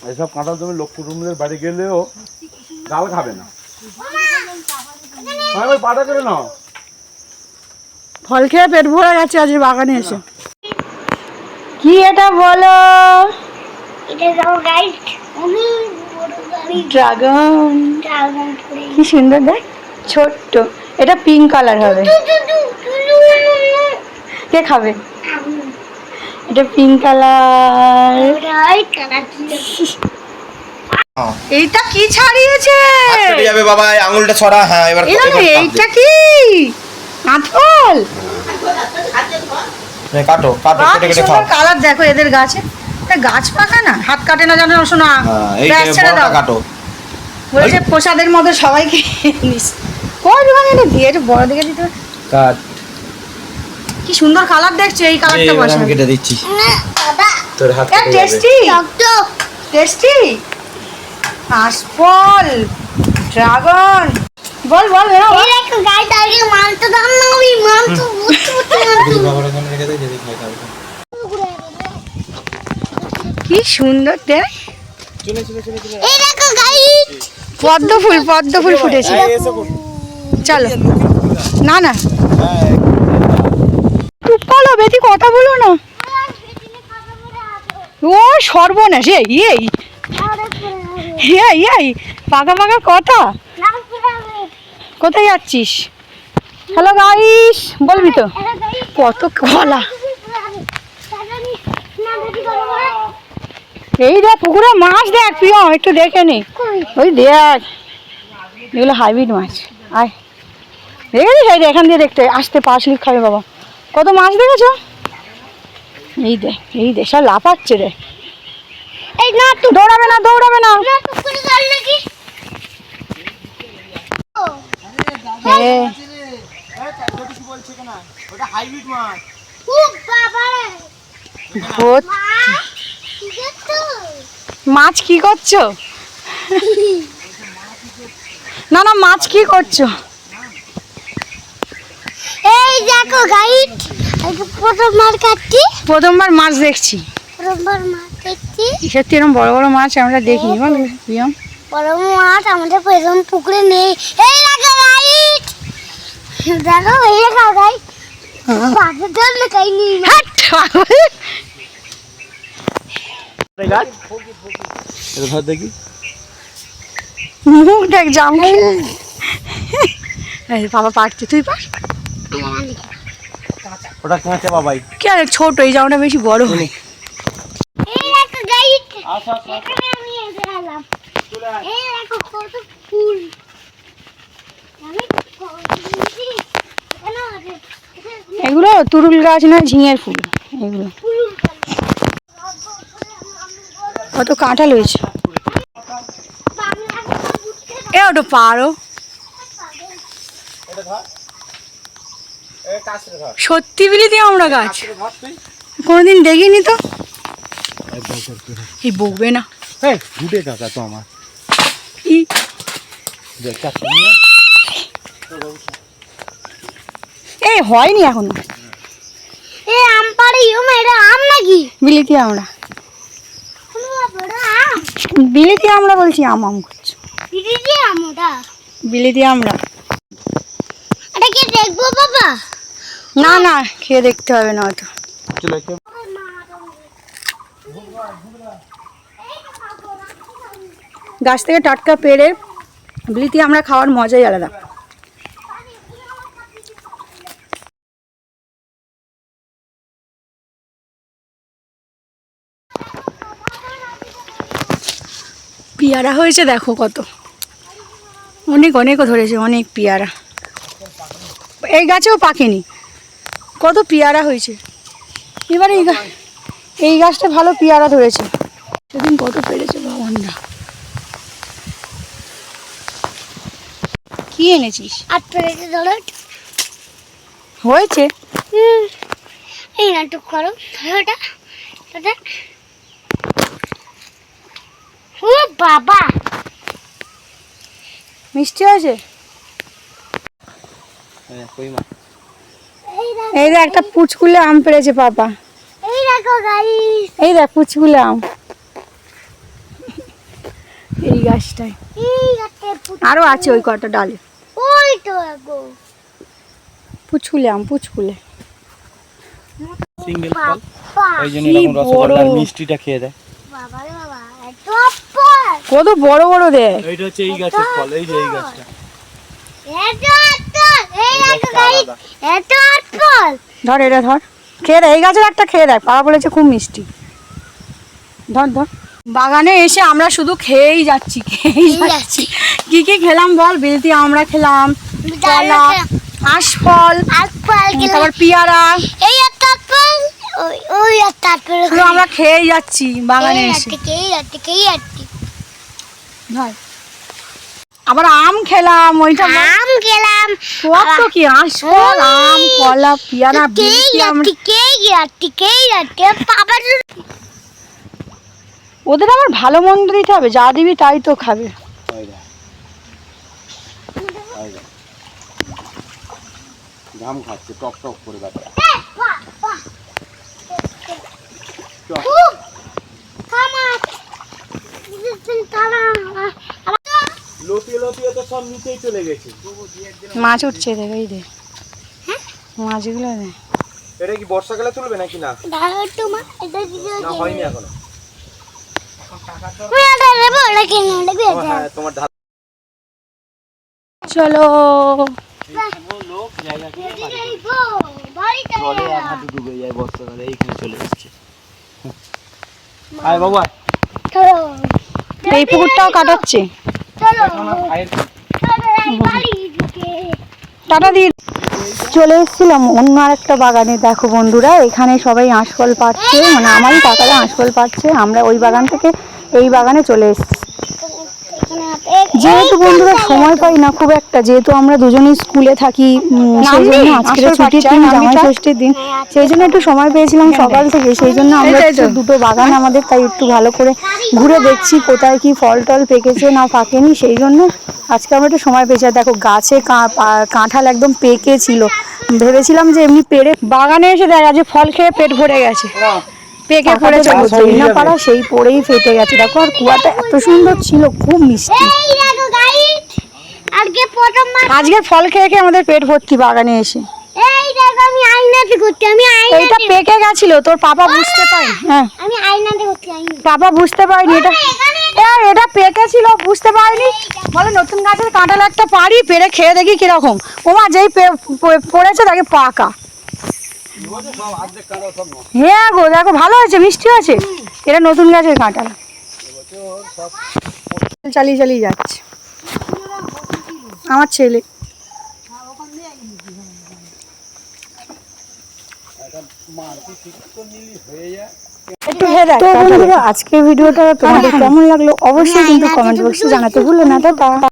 এইসব কাঁঠাল তুমি লক্ষ্মী কুমড়ের বাড়ি গেলেও ডাল খাবে না। ওই পাটা করে নাও। ফল খেয়ে পেট ভরে গেছে আজ বাগানে এসে। কি এটা বলো? ড্রাগন। কি সুন্দর দেখ, ছোট্ট। এটা পিঙ্ক কালার হবে। কে খাবে? এটা পিঙ্ক কালার। এইটা কি ছাড়িয়েছে? কেটে যাবে বাবা, আঙুলটা ছড়া। হ্যাঁ এবার এইটা কি কাঁঠাল? কাটো কাটো, কেটে কেটে খাও। কালার দেখো এদের গাছে। গাছ পাকা না, হাত কাটে না জানো শোনা। এই বড়টা কাটো। বলেছে প্রসাদের মতো সবাইকে নিস। কই ভাঙে না দিয়ে একটু বড় দিকে দিতে। কাট। কি সুন্দর কালার দেখছো, এই কালারটা বসা। আমি কেটে দিচ্ছি। তোর হাত কেটে যাবে। Tasty tasty. আশফল, ড্রাগন। বল বল বেরো। এই দেখো গাইস, আগে মালটা দাও না, ওই মালটা বাবার ওখানে রেখে দে, যদি খাই খাবে। কি সুন্দর দেখ। চলে চলে চলে চলে। এই দেখো গাইস, পদ্ম ফুল ফুটেছে। চলো। না না চুপ করো, বেশি কথা বলো না। ও সর্বনাশ। এই পাকা পাকা কথা। কোথায় যাচ্ছিস? হ্যালো গাইস বলবি তো? কত কলা। এই দেখ পুকুরে মাছ দেখ, প্রিয় একটু দেখে নি। ওই দেখ, এগুলো হাইব্রিড মাছ। আয় দেখেছিস? এই এখান দিয়ে দেখতে আসতে পাশলি খাবে বাবা। কত মাছ দেখেছ? এই দেখ সব লাফাচ্ছে রে। এই না তো দৌড়াবে না না তো করে দাও নাকি? হ্যাঁ ওটা হাইব্রিড মাছ। ও বাবা রে, ভূত। কি দেখছো? মাছ কি করছো? না না মাছ কি করছো? এই দেখো গাইস, এই প্রথমবার কাটছি, প্রথমবার মাছ দেখছি। প্রথমবার মাছ দেখছি। সত্যি এরকম বড় বড় মাছ আমরা দেখিনি বল প্রিয়ম। বড় মাছ আমাদের প্রথম পুকুরে নেই। এই দেখো গাইস, দেখো এই দেখো গাইস, পাশে ধরলে কাই নেই। ধর দেখি। মুখ দেখ জাম। বাবা পারছে, তুই পার। ওটা কাঁচা বাবাই। কি আর ছোট, এই জামটা বেশি বড় হয়। এই দেখো গাইস, আচ্ছা এখানে আমি এসে গেলাম। এই দেখো কত ফুল। আমি কেন আছে এগুলো তুরুল গাছ না, ঝিঙের ফুল এগুলো। কত কাঁঠাল হয়েছে। এ ওটা পারো। সত্যি বিলিতি আমরা গাছ কোনোদিন দেখিনি তো। এই বকবে না। ঘুটে কাকা তো আমার। এই হয়নি এখনো। এই আম পাড়ে এটা আম নাকি? বিলিতি আমরা। বিলিতি আমরা বলছি আম করছো। দিদি আম ওটা। বিলিতি আমরা। এটা কি দেখবো বাবা? না না খেয়ে দেখতে হবে না হয়তো। গাছ থেকে টাটকা পেড়ে বিলিতি আমরা খাওয়ার মজাই আলাদা। পেয়ারা হয়েছে দেখো কত, অনেকও ধরেছে, অনেক পেয়ারা। এই গাছেও পাকেনি, কত পেয়ারা হয়েছে। এবার এই গাছটা ভালো পেয়ারা ধরেছে। সেদিন কত পেরেছে বাবানরা। কি এনেছিস? আর পেরেছে ধরো হয়েছে। এই নাটক করো ওটা ওটা। ও বাবা, মিষ্টি হয়েছে। এই দেখ একটা পুচকুলে আম পেড়েছে পাপা। এই দেখো গাইস, এই দেখ পুচকুলে আম। এই গাছটায় এই গাছটা আরো আছে ওই কটা ডালে। ওই তো গো পুচকুলে আম, পুচকুলে। সিঙ্গেল ফল বাবা ওই জন্য কি এরকম রসগোল্লার বড়। মিষ্টিটা খেয়ে দেয়। বাবা রে বাবা এত ফল কত বড় বড় দেখ। এইটা হচ্ছে এই গাছের ফল, এই যে এই গাছটা। এত এই দেখো গাইস এত ফল ধর এটা ধর, খেয়ে দেয়। এই গাছের একটা খেয়ে দেয়, পাড়া বলেছে খুব মিষ্টি। ধর ধর। বাগানে এসে আমরা শুধু খেয়েই যাচ্ছি, খেয়েই যাচ্ছি। কি কি খেলাম বল? বেলতি আমরা খেলাম, কলা, আঁশফল, তারপর পেয়ারা, এই একটা ফল ওই একটা ফল শুধু আমরা খেয়েই যাচ্ছি বাগানে এসে। ধর আবার আম খেলাম, ওইটা আম খেলাম কত কি আঁশফল, আম, কলা, পেয়ারা, বেলতি আমরা। ওদের আবার ভালো মন্দ দিতে হবে, যা দিবি তাই তো খাবে। ওই দেখ। ওই দেখ। ঘাম খাচ্ছে টক টক করে বাচ্চা। লতিয়ে লতিয়ে তো সব নিচেই চলে গেছে। মাছ উঠছে দেখ, এই দেখ মাছগুলো দেখ। এটা কি বর্ষাকালে তুলবে নাকি না? না হয়নি এখনো। হ্যাঁ তোমার ঢাল চলো লোক জায়গা কিনে জলে এক হাঁটু ডুবে যায় বর্ষাকালে, এইখানে চলে এসছে। আয় বাবা এই পুকুরটাও কাটাচ্ছে। টাটা দিয়ে চলে এসেছিলাম অন্য আরেকটা বাগানে। দেখো বন্ধুরা, এখানে সবাই আঁশফল পাচ্ছে, মানে আমারই কাকারা আঁশফল পাচ্ছে। আমরা ওই বাগান থেকে এই বাগানে চলে এসেছি। যেহেতু বন্ধুরা সময় পাই না খুব একটা, যেহেতু আমরা দুজনেই স্কুলে থাকি, সেই জন্য আজকে ছুটির দিন, জামাই ষষ্ঠীর দিন, সেই জন্য একটু সময় পেয়েছিলাম সকাল থেকে। সেই জন্য আমরা একটু দুটো বাগান আমাদের, তাই একটু ভালো করে ঘুরে দেখছি কোথায় কি ফল টল পেকেছে না পাকেনি। সেই জন্য আজকে আমরা একটু সময় পেয়েছি। আর দেখো গাছে কাঁঠাল একদম পেকে ছিল, ভেবেছিলাম যে এমনি পেড়ে। বাগানে এসে দেখ আজ ফল খেয়ে পেট ভরে গেছে, পেকে পড়েছে না পাড়া, সেই পড়েই ফেটে গেছে। দেখো আর কুয়াটা এত সুন্দর ছিল, খুব মিষ্টি। আজকে ফল খেয়ে খেয়ে আমাদের পেট ভর্তি বাগানে এসে। এইটা পেকে গেছিল, তোর পাপা বুঝতে পারেনি। হ্যাঁ পাপা বুঝতে পারেনি এটা, এটা পেকে ছিল বুঝতে পারিনি বলে নতুন গাছের কাঁঠাল একটা পারি, পেড়ে খেয়ে দেখি কিরকম। ওমা যেই পড়েছে তাকে পাকা। হ্যাঁ গো দেখো ভালো হয়েছে, মিষ্টি আছে। এটা নতুন গাছের কাঁঠাল। চালিয়ে চালিয়ে যাচ্ছে আমার ছেলে। তো বন্ধুরা আজকের ভিডিওটা তোমাদের কেমন লাগলো অবশ্যই কিন্তু কমেন্ট বক্সে জানাতে ভুলো না। টাটা।